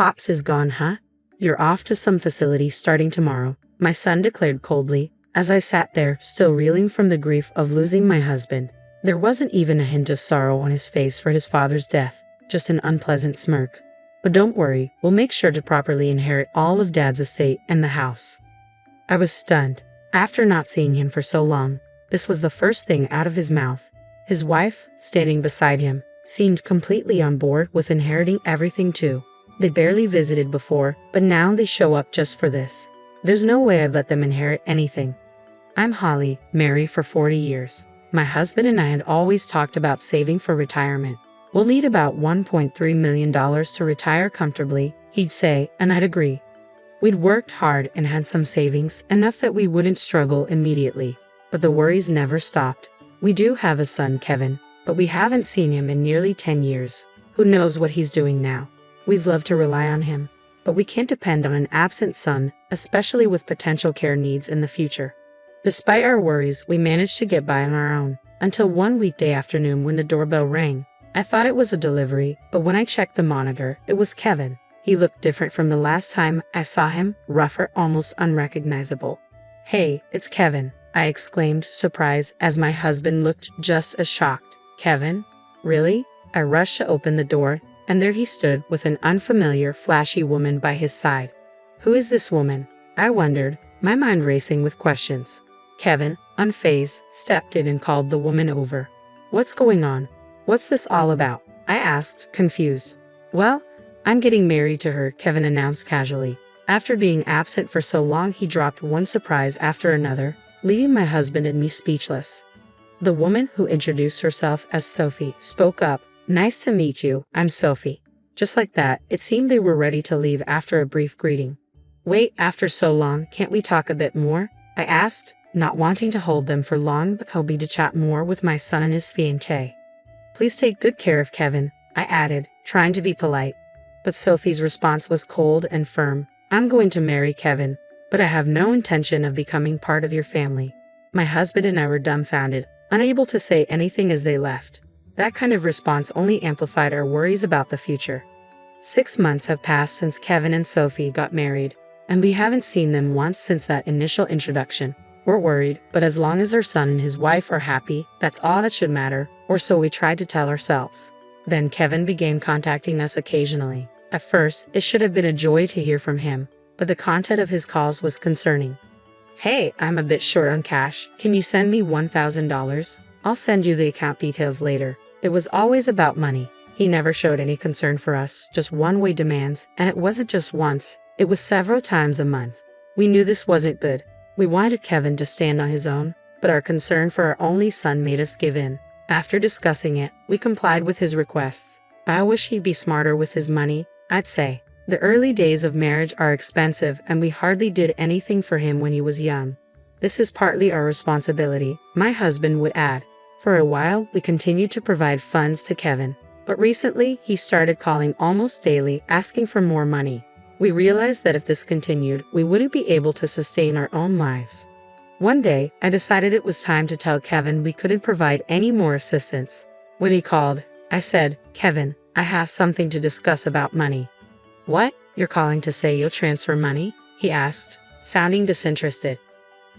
Pops is gone, huh? You're off to some facility starting tomorrow, my son declared coldly, as I sat there, still reeling from the grief of losing my husband. There wasn't even a hint of sorrow on his face for his father's death, just an unpleasant smirk. But don't worry, we'll make sure to properly inherit all of Dad's estate and the house. I was stunned. After not seeing him for so long, this was the first thing out of his mouth. His wife, standing beside him, seemed completely on board with inheriting everything too. They barely visited before, but now they show up just for this. There's no way I'd let them inherit anything. I'm Holly, married for 40 years. My husband and I had always talked about saving for retirement. We'll need about $1.3 million to retire comfortably, he'd say, and I'd agree. We'd worked hard and had some savings, enough that we wouldn't struggle immediately. But the worries never stopped. We do have a son, Kevin, but we haven't seen him in nearly 10 years. Who knows what he's doing now? We'd love to rely on him, but we can't depend on an absent son, especially with potential care needs in the future. Despite our worries, we managed to get by on our own, until one weekday afternoon when the doorbell rang. I thought it was a delivery, but when I checked the monitor, it was Kevin. He looked different from the last time I saw him, rougher, almost unrecognizable. "Hey, it's Kevin," I exclaimed, surprised, as my husband looked just as shocked. "Kevin? Really?" I rushed to open the door, and there he stood with an unfamiliar, flashy woman by his side. Who is this woman? I wondered, my mind racing with questions. Kevin, unfazed, stepped in and called the woman over. "What's going on? What's this all about?" I asked, confused. "Well, I'm getting married to her," Kevin announced casually. After being absent for so long, he dropped one surprise after another, leaving my husband and me speechless. The woman, who introduced herself as Sophie, spoke up. "Nice to meet you, I'm Sophie." Just like that, it seemed they were ready to leave after a brief greeting. "Wait, after so long, can't we talk a bit more?" I asked, not wanting to hold them for long but hoping to chat more with my son and his fiancée. "Please take good care of Kevin," I added, trying to be polite. But Sophie's response was cold and firm. "I'm going to marry Kevin, but I have no intention of becoming part of your family." My husband and I were dumbfounded, unable to say anything as they left. That kind of response only amplified our worries about the future. 6 months have passed since Kevin and Sophie got married, and we haven't seen them once since that initial introduction. We're worried, but as long as our son and his wife are happy, that's all that should matter, or so we tried to tell ourselves. Then Kevin began contacting us occasionally. At first, it should have been a joy to hear from him, but the content of his calls was concerning. "Hey, I'm a bit short on cash. Can you send me $1,000? I'll send you the account details later." It was always about money. He never showed any concern for us, just one-way demands, and it wasn't just once, it was several times a month. We knew this wasn't good. We wanted Kevin to stand on his own, but our concern for our only son made us give in. After discussing it, we complied with his requests. I wish he'd be smarter with his money, I'd say. The early days of marriage are expensive, and we hardly did anything for him when he was young. This is partly our responsibility, my husband would add. For a while, we continued to provide funds to Kevin, but recently he started calling almost daily, asking for more money. We realized that if this continued, we wouldn't be able to sustain our own lives. One day, I decided it was time to tell Kevin we couldn't provide any more assistance. When he called, I said, "Kevin, I have something to discuss about money." "What? You're calling to say you'll transfer money?" he asked, sounding disinterested.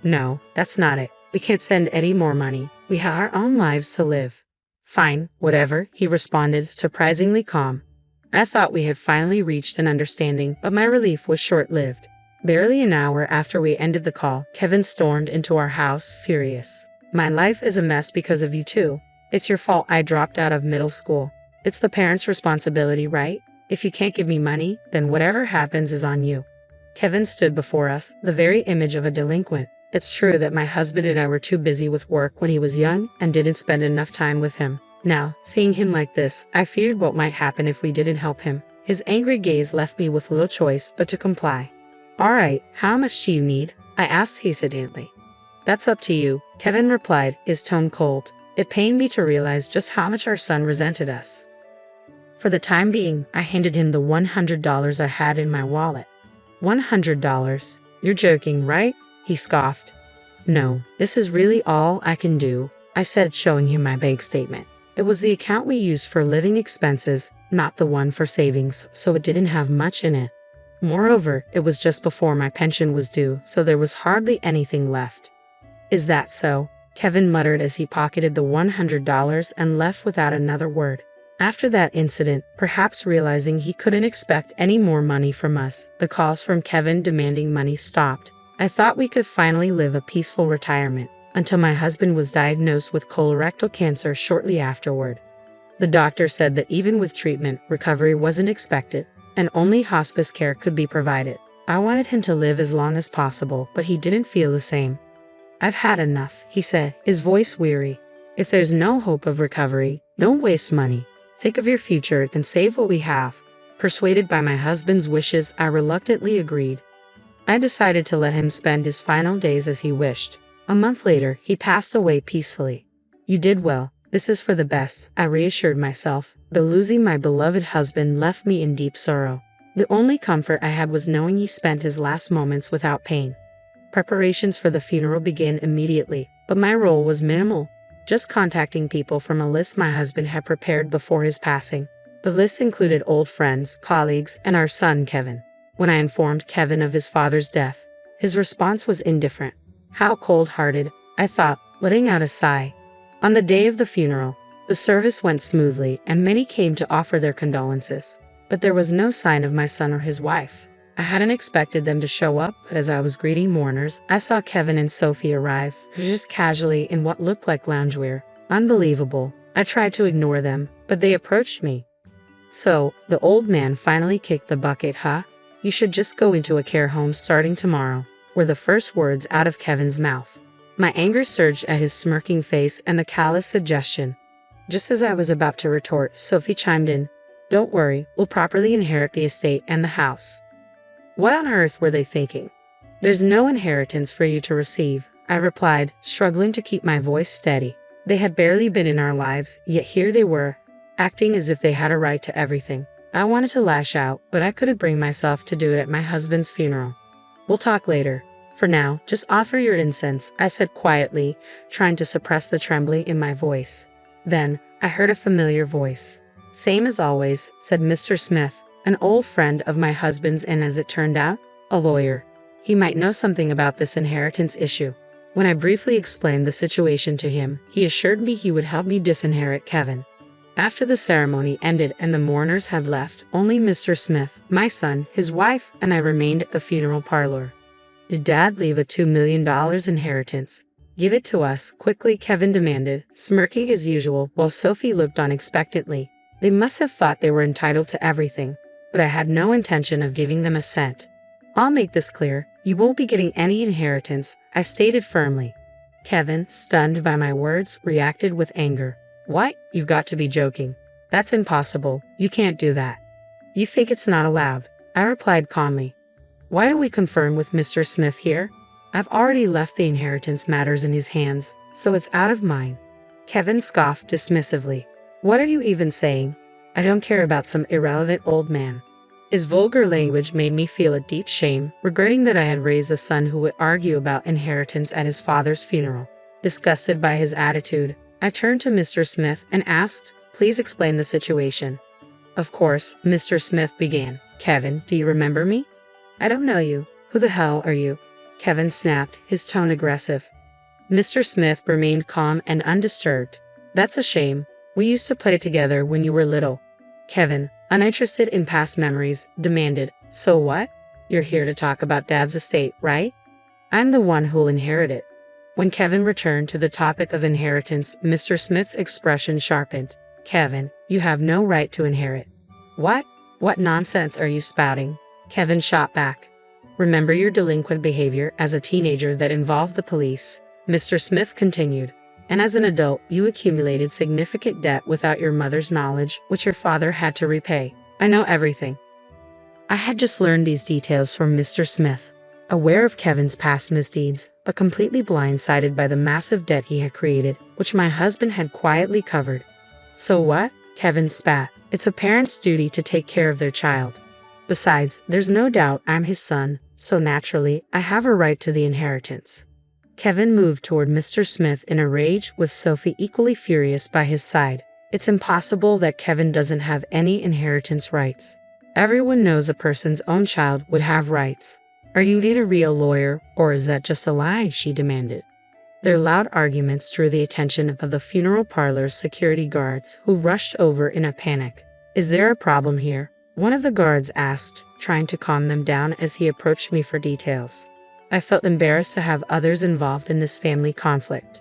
"No, that's not it. We can't send any more money. We have our own lives to live." "Fine, whatever," he responded, surprisingly calm. I thought we had finally reached an understanding, but my relief was short-lived. Barely an hour after we ended the call, Kevin stormed into our house, furious. "My life is a mess because of you too. It's your fault I dropped out of middle school. It's the parents' responsibility, right? If you can't give me money, then whatever happens is on you." Kevin stood before us, the very image of a delinquent. It's true that my husband and I were too busy with work when he was young and didn't spend enough time with him. Now, seeing him like this, I feared what might happen if we didn't help him. His angry gaze left me with little choice but to comply. "All right, how much do you need?" I asked hesitantly. "That's up to you," Kevin replied, his tone cold. It pained me to realize just how much our son resented us. For the time being, I handed him the $100 I had in my wallet. $100? You're joking, right? He scoffed. "No, this is really all I can do," I said, showing him my bank statement. It was the account we used for living expenses, not the one for savings, so it didn't have much in it. Moreover, it was just before my pension was due, so there was hardly anything left. Is that so? Kevin muttered as he pocketed the $100 and left without another word. After that incident, perhaps realizing he couldn't expect any more money from us, the calls from Kevin demanding money stopped. I thought we could finally live a peaceful retirement, until my husband was diagnosed with colorectal cancer shortly afterward. The doctor said that even with treatment, recovery wasn't expected, and only hospice care could be provided. I wanted him to live as long as possible, but he didn't feel the same. I've had enough, he said, his voice weary. If there's no hope of recovery, don't waste money. Think of your future and save what we have. Persuaded by my husband's wishes, I reluctantly agreed. I decided to let him spend his final days as he wished. A month later, he passed away peacefully. You did well. This is for the best, I reassured myself, though losing my beloved husband left me in deep sorrow. The only comfort I had was knowing he spent his last moments without pain. Preparations for the funeral began immediately, but my role was minimal, just contacting people from a list my husband had prepared before his passing. The list included old friends, colleagues, and our son Kevin. When I informed Kevin of his father's death, his response was indifferent. How cold-hearted, I thought, letting out a sigh. On the day of the funeral, the service went smoothly and many came to offer their condolences. But there was no sign of my son or his wife. I hadn't expected them to show up, but as I was greeting mourners, I saw Kevin and Sophie arrive, just casually in what looked like loungewear. Unbelievable. I tried to ignore them, but they approached me. So, the old man finally kicked the bucket, huh? You should just go into a care home starting tomorrow, were the first words out of Kevin's mouth. My anger surged at his smirking face and the callous suggestion. Just as I was about to retort, Sophie chimed in. Don't worry, we'll properly inherit the estate and the house. What on earth were they thinking? There's no inheritance for you to receive, I replied, struggling to keep my voice steady. They had barely been in our lives, yet here they were, acting as if they had a right to everything. I wanted to lash out, but I couldn't bring myself to do it at my husband's funeral. We'll talk later. For now, just offer your incense, I said quietly, trying to suppress the trembling in my voice. Then, I heard a familiar voice. Same as always, said Mr. Smith, an old friend of my husband's and, as it turned out, a lawyer. He might know something about this inheritance issue. When I briefly explained the situation to him, he assured me he would help me disinherit Kevin. After the ceremony ended and the mourners had left, only Mr. Smith, my son, his wife, and I remained at the funeral parlor. Did Dad leave a $2 million inheritance? Give it to us, quickly, Kevin demanded, smirking as usual while Sophie looked on expectantly. They must have thought they were entitled to everything, but I had no intention of giving them a cent. I'll make this clear, you won't be getting any inheritance, I stated firmly. Kevin, stunned by my words, reacted with anger. What? You've got to be joking. That's impossible, you can't do that. You think it's not allowed, I replied calmly. Why don't we confirm with Mr. Smith here? I've already left the inheritance matters in his hands, so it's out of mine. Kevin scoffed dismissively. What are you even saying? I don't care about some irrelevant old man. His vulgar language made me feel a deep shame, regretting that I had raised a son who would argue about inheritance at his father's funeral. Disgusted by his attitude, I turned to Mr. Smith and asked, please explain the situation. Of course, Mr. Smith began. Kevin, do you remember me? I don't know you. Who the hell are you? Kevin snapped, his tone aggressive. Mr. Smith remained calm and undisturbed. That's a shame. We used to play together when you were little. Kevin, uninterested in past memories, demanded, so what? You're here to talk about Dad's estate, right? I'm the one who'll inherit it. When Kevin returned to the topic of inheritance, Mr. Smith's expression sharpened. Kevin, you have no right to inherit. What? What nonsense are you spouting? Kevin shot back. Remember your delinquent behavior as a teenager that involved the police, Mr. Smith continued. And as an adult, you accumulated significant debt without your mother's knowledge, which your father had to repay. I know everything. I had just learned these details from Mr. Smith, aware of Kevin's past misdeeds, but completely blindsided by the massive debt he had created, which my husband had quietly covered. So what? Kevin spat. It's a parent's duty to take care of their child. Besides, there's no doubt I'm his son, so naturally, I have a right to the inheritance. Kevin moved toward Mr. Smith in a rage, with Sophie equally furious by his side. It's impossible that Kevin doesn't have any inheritance rights. Everyone knows a person's own child would have rights. Are you a real lawyer, or is that just a lie? She demanded. Their loud arguments drew the attention of the funeral parlor's security guards, who rushed over in a panic. Is there a problem here? One of the guards asked, trying to calm them down as he approached me for details. I felt embarrassed to have others involved in this family conflict.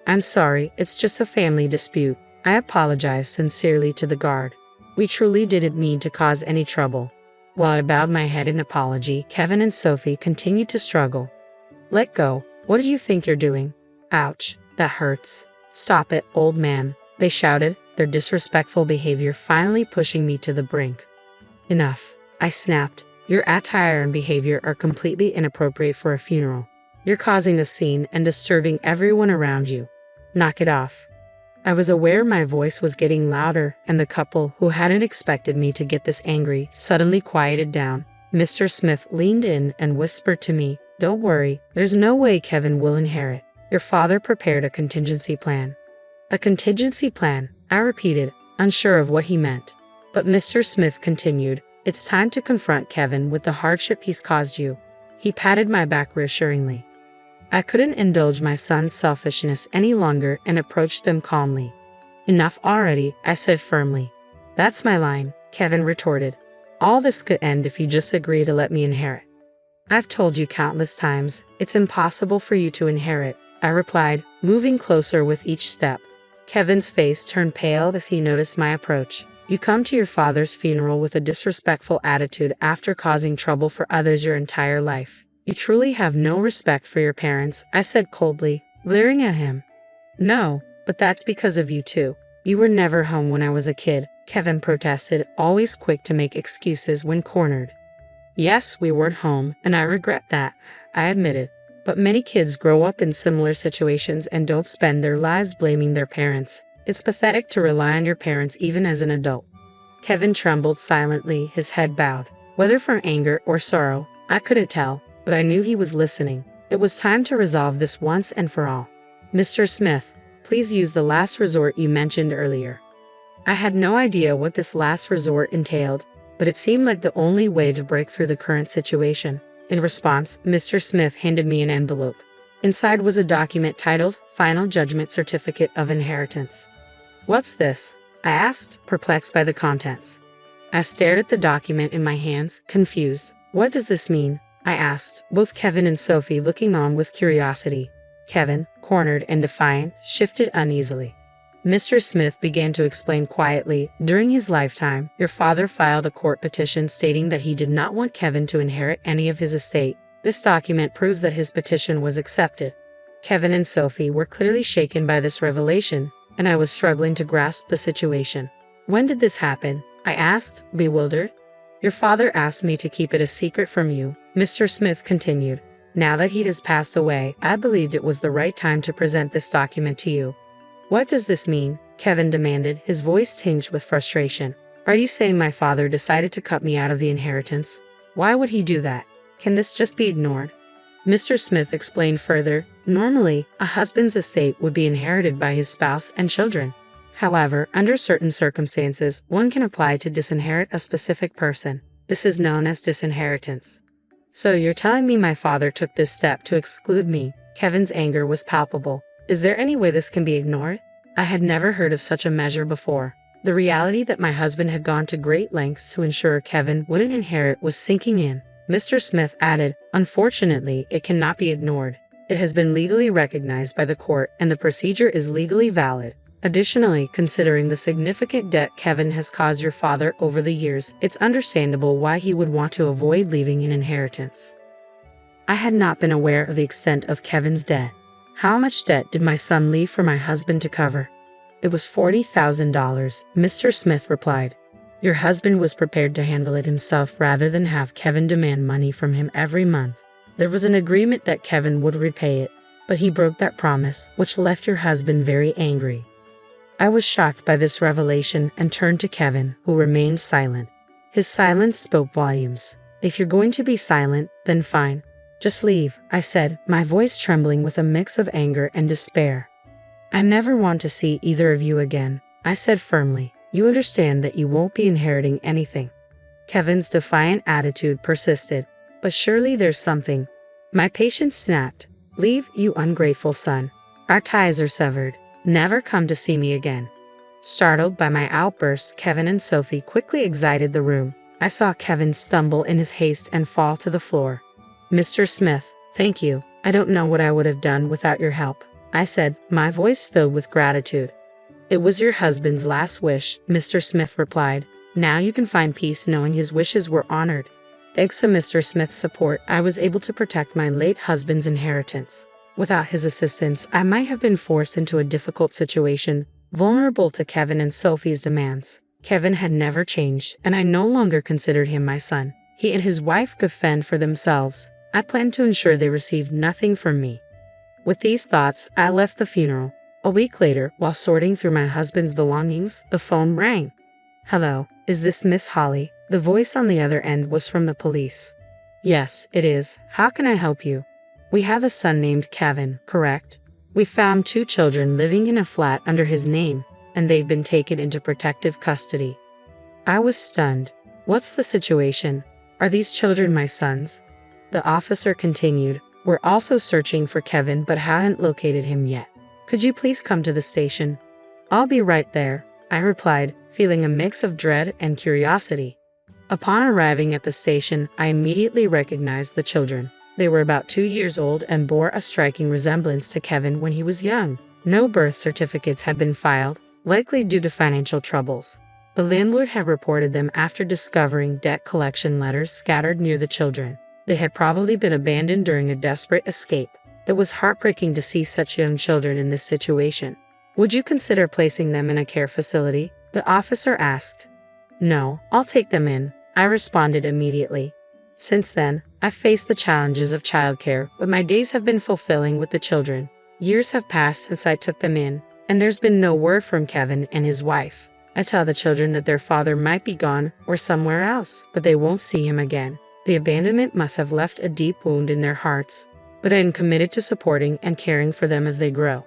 I'm sorry, it's just a family dispute. I apologized sincerely to the guard. We truly didn't mean to cause any trouble. While I bowed my head in apology, Kevin and Sophie continued to struggle. Let go. What do you think you're doing? Ouch, that hurts. Stop it, old man, they shouted, their disrespectful behavior finally pushing me to the brink. Enough, I snapped. Your attire and behavior are completely inappropriate for a funeral. You're causing a scene and disturbing everyone around you. Knock it off. I was aware my voice was getting louder, and the couple, who hadn't expected me to get this angry, suddenly quieted down. Mr. Smith leaned in and whispered to me, "Don't worry, there's no way Kevin will inherit. Your father prepared a contingency plan." A contingency plan, I repeated, unsure of what he meant. But Mr. Smith continued, "It's time to confront Kevin with the hardship he's caused you." He patted my back reassuringly. I couldn't indulge my son's selfishness any longer and approached them calmly. "Enough already," I said firmly. "That's my line," Kevin retorted. "All this could end if you just agree to let me inherit." "I've told you countless times, it's impossible for you to inherit," I replied, moving closer with each step. Kevin's face turned pale as he noticed my approach. "You come to your father's funeral with a disrespectful attitude after causing trouble for others your entire life. You truly have no respect for your parents," I said coldly, glaring at him. "No, but that's because of you too. You were never home when I was a kid," Kevin protested, always quick to make excuses when cornered. "Yes, we weren't home, and I regret that," I admitted. "But many kids grow up in similar situations and don't spend their lives blaming their parents. It's pathetic to rely on your parents even as an adult." Kevin trembled silently, his head bowed. Whether from anger or sorrow, I couldn't tell, but I knew he was listening. It was time to resolve this once and for all. "Mr. Smith, please use the last resort you mentioned earlier." I had no idea what this last resort entailed, but it seemed like the only way to break through the current situation. In response, Mr. Smith handed me an envelope. Inside was a document titled Final Judgment Certificate of Inheritance. "What's this?" I asked, perplexed by the contents. I stared at the document in my hands, confused. "What does this mean?" I asked, both Kevin and Sophie looking on with curiosity. Kevin, cornered and defiant, shifted uneasily. Mr. Smith began to explain quietly, "During his lifetime, your father filed a court petition stating that he did not want Kevin to inherit any of his estate. This document proves that his petition was accepted." Kevin and Sophie were clearly shaken by this revelation, and I was struggling to grasp the situation. "When did this happen?" I asked, bewildered. "Your father asked me to keep it a secret from you," Mr. Smith continued. "Now that he has passed away, I believed it was the right time to present this document to you." "What does this mean?" Kevin demanded, his voice tinged with frustration. "Are you saying my father decided to cut me out of the inheritance? Why would he do that? Can this just be ignored?" Mr. Smith explained further, "Normally, a husband's estate would be inherited by his spouse and children. However, under certain circumstances, one can apply to disinherit a specific person. This is known as disinheritance." "So you're telling me my father took this step to exclude me?" Kevin's anger was palpable. "Is there any way this can be ignored?" I had never heard of such a measure before. The reality that my husband had gone to great lengths to ensure Kevin wouldn't inherit was sinking in. Mr. Smith added, "Unfortunately, it cannot be ignored. It has been legally recognized by the court, and the procedure is legally valid. Additionally, considering the significant debt Kevin has caused your father over the years, it's understandable why he would want to avoid leaving an inheritance." I had not been aware of the extent of Kevin's debt. How much debt did my son leave for my husband to cover? "It was $40,000, Mr. Smith replied. "Your husband was prepared to handle it himself rather than have Kevin demand money from him every month. There was an agreement that Kevin would repay it, but he broke that promise, which left your husband very angry." I was shocked by this revelation and turned to Kevin, who remained silent. His silence spoke volumes. "If you're going to be silent, then fine. Just leave," I said, my voice trembling with a mix of anger and despair. "I never want to see either of you again. I said firmly. You understand that you won't be inheriting anything. Kevin's defiant attitude persisted. But surely there's something. My patience snapped. Leave, you ungrateful son. Our ties are severed. Never come to see me again. Startled by my outbursts, Kevin and Sophie quickly exited the room. I saw Kevin stumble in his haste and fall to the floor. Mr. Smith, thank you. I don't know what I would have done without your help, I said, my voice filled with gratitude. It was your husband's last wish, Mr. Smith replied. Now you can find peace knowing his wishes were honored. Thanks to Mr. Smith's support, I was able to protect my late husband's inheritance. Without his assistance, I might have been forced into a difficult situation, vulnerable to Kevin and Sophie's demands. Kevin had never changed, and I no longer considered him my son. He and his wife could fend for themselves. I planned to ensure they received nothing from me. With these thoughts, I left the funeral. A week later, while sorting through my husband's belongings, the phone rang. Hello, is this Miss Holly? The voice on the other end was from the police. Yes, it is. How can I help you? We have a son named Kevin, correct? We found 2 children living in a flat under his name, and they've been taken into protective custody. I was stunned. What's the situation? Are these children my sons? The officer continued. We're also searching for Kevin but haven't located him yet. Could you please come to the station? I'll be right there, I replied, feeling a mix of dread and curiosity. Upon arriving at the station, I immediately recognized the children. They were about 2 years old and bore a striking resemblance to Kevin when he was young. No birth certificates had been filed, likely due to financial troubles. The landlord had reported them after discovering debt collection letters scattered near the children. They had probably been abandoned during a desperate escape. It was heartbreaking to see such young children in this situation. Would you consider placing them in a care facility? The officer asked. No, I'll take them in, I responded immediately. Since then, I've faced the challenges of childcare, but my days have been fulfilling with the children. Years have passed since I took them in, and there's been no word from Kevin and his wife. I tell the children that their father might be gone or somewhere else, but they won't see him again. The abandonment must have left a deep wound in their hearts, but I am committed to supporting and caring for them as they grow.